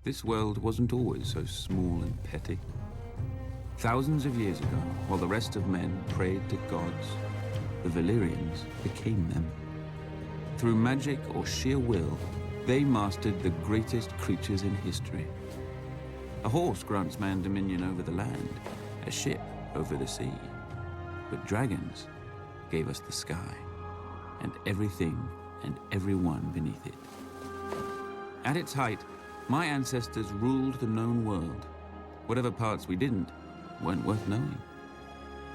This world wasn't always so small and petty. Thousands of years ago, while the rest of men prayed to gods, the Valyrians became them. Through magic or sheer will, they mastered the greatest creatures in history. A horse grants man dominion over the land, a ship over the sea. But dragons gave us the sky, and everything and everyone beneath it. At its height, my ancestors ruled the known world. Whatever parts we didn't weren't worth knowing.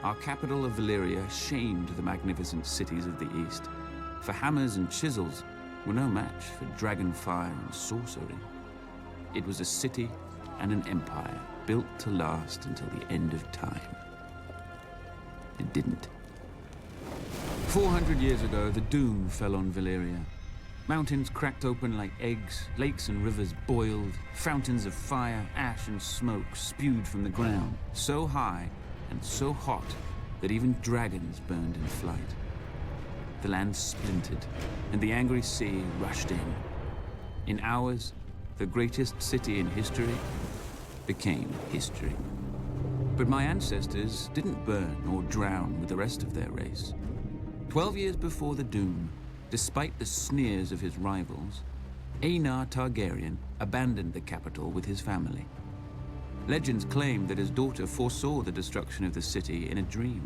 Our capital of Valyria shamed the magnificent cities of the east, for hammers and chisels were no match for dragon fire and sorcery. It was a city and an empire built to last until the end of time. It didn't. 400 years ago, the doom fell on Valyria. Mountains cracked open like eggs, lakes and rivers boiled, fountains of fire, ash and smoke spewed from the ground, so high and so hot that even dragons burned in flight. The land splintered, and the angry sea rushed in. In hours, the greatest city in history became history. But my ancestors didn't burn or drown with the rest of their race. 12 years before the doom, despite the sneers of his rivals, Aenar Targaryen abandoned the capital with his family. Legends claim that his daughter foresaw the destruction of the city in a dream.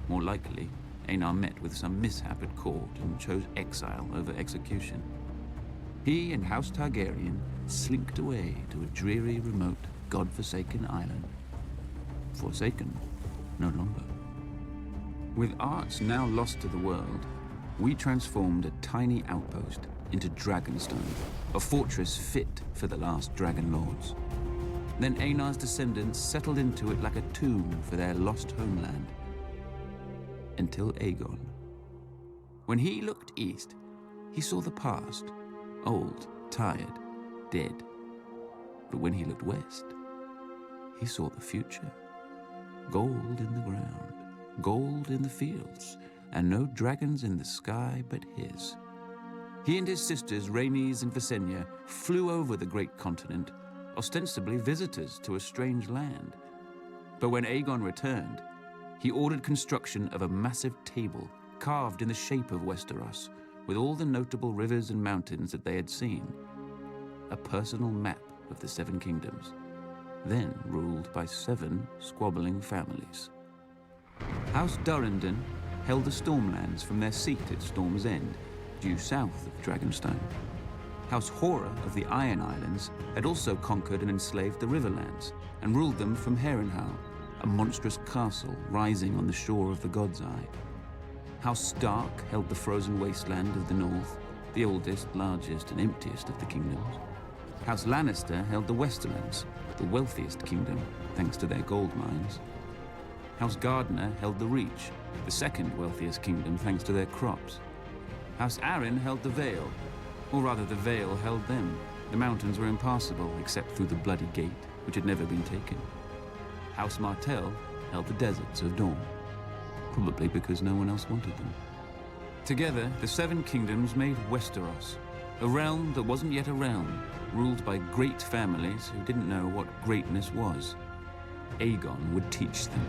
More likely, Aenar met with some mishap at court and chose exile over execution. He and House Targaryen slinked away to a dreary, remote, god-forsaken island. Forsaken no longer. With arts now lost to the world, we transformed a tiny outpost into Dragonstone, a fortress fit for the last dragon lords. Then Aenar's descendants settled into it like a tomb for their lost homeland. Until Aegon. When he looked east, he saw the past, old, tired, dead. But when he looked west, he saw the future. Gold in the ground, gold in the fields, and no dragons in the sky but his. He and his sisters, Rhaenys and Visenya, flew over the great continent, ostensibly visitors to a strange land. But when Aegon returned, he ordered construction of a massive table carved in the shape of Westeros, with all the notable rivers and mountains that they had seen. A personal map of the Seven Kingdoms, then ruled by 7 squabbling families. House Durrandon held the Stormlands from their seat at Storm's End, due south of Dragonstone. House Hora of the Iron Islands had also conquered and enslaved the Riverlands and ruled them from Harrenhal, a monstrous castle rising on the shore of the God's Eye. House Stark held the frozen wasteland of the north, the oldest, largest, and emptiest of the kingdoms. House Lannister held the Westerlands, the wealthiest kingdom, thanks to their gold mines. House Gardner held the Reach, the second wealthiest kingdom, thanks to their crops. House Arryn held the Vale, or rather the Vale held them. The mountains were impassable, except through the Bloody Gate, which had never been taken. House Martell held the deserts of Dorne, probably because no one else wanted them. Together, the 7 kingdoms made Westeros, a realm that wasn't yet a realm, ruled by great families who didn't know what greatness was. Aegon would teach them.